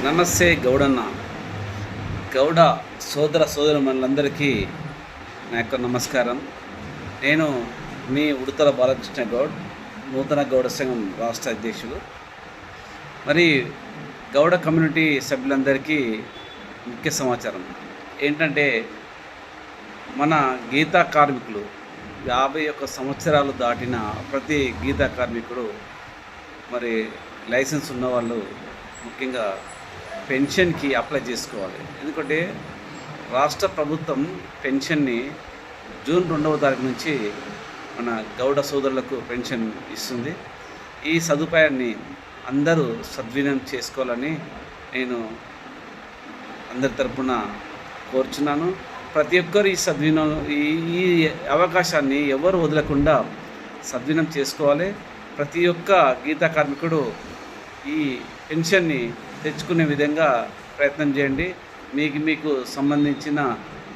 నమస్తే గౌడన్న. గౌడ సోదరులందరికీ నా యొక్క నమస్కారం. నేను మీ ఉడతల బాలకృష్ణ గౌడ్, నూతన గౌడ సంఘం రాష్ట్ర అధ్యక్షులు. మరి గౌడ కమ్యూనిటీ సభ్యులందరికీ ముఖ్య సమాచారం ఏంటంటే, మన గీతా కార్మికులు 51 సంవత్సరాలు దాటిన ప్రతి గీతా కార్మికుడు మరి లైసెన్స్ ఉన్నవాళ్ళు ముఖ్యంగా పెన్షన్కి అప్లై చేసుకోవాలి. ఎందుకంటే రాష్ట్ర ప్రభుత్వం పెన్షన్ని జూన్ 2వ తారీఖు నుంచి మన గౌడ సోదరులకు పెన్షన్ ఇస్తుంది. ఈ సదుపాయాన్ని అందరూ సద్వినియోగం చేసుకోవాలని నేను అందరి తరపున కోరుచున్నాను. ప్రతి ఒక్కరు ఈ అవకాశాన్ని ఎవరు వదలకుండా సద్వినియోగం చేసుకోవాలి. ప్రతి ఒక్క గీతా కార్మికుడు ఈ పెన్షన్ని తెచ్చుకునే విధంగా ప్రయత్నం చేయండి. మీకు సంబంధించిన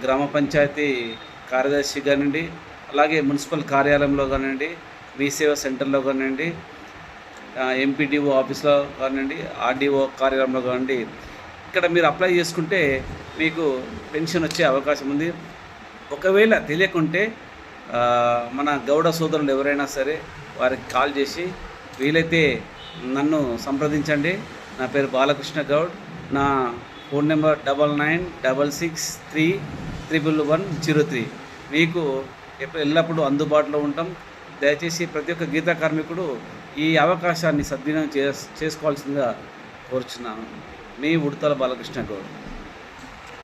గ్రామ పంచాయతీ కార్యదర్శి కానివ్వండి, అలాగే మున్సిపల్ కార్యాలయంలో కానివ్వండి, మీ సేవా సెంటర్లో కానివ్వండి, ఎంపీడీఓ ఆఫీస్లో కానివ్వండి, ఆర్డీఓ కార్యాలయంలో కానివ్వండి, ఇక్కడ మీరు అప్లై చేసుకుంటే మీకు పెన్షన్ వచ్చే అవకాశం ఉంది. ఒకవేళ తెలియకుంటే మన గౌడ సోదరులు ఎవరైనా సరే వారికి కాల్ చేసి వీలైతే నన్ను సంప్రదించండి. నా పేరు బాలకృష్ణ గౌడ్. నా ఫోన్ నెంబర్ 9966331103. మీకు ఎల్లప్పుడూ అందుబాటులో ఉంటాం. దయచేసి ప్రతి ఒక్క గీతా కార్మికుడు ఈ అవకాశాన్ని సద్వినియోగం చేసుకోవాల్సిందిగా కోరుచున్నాను. మీ ఉడతల బాలకృష్ణ గౌడ్.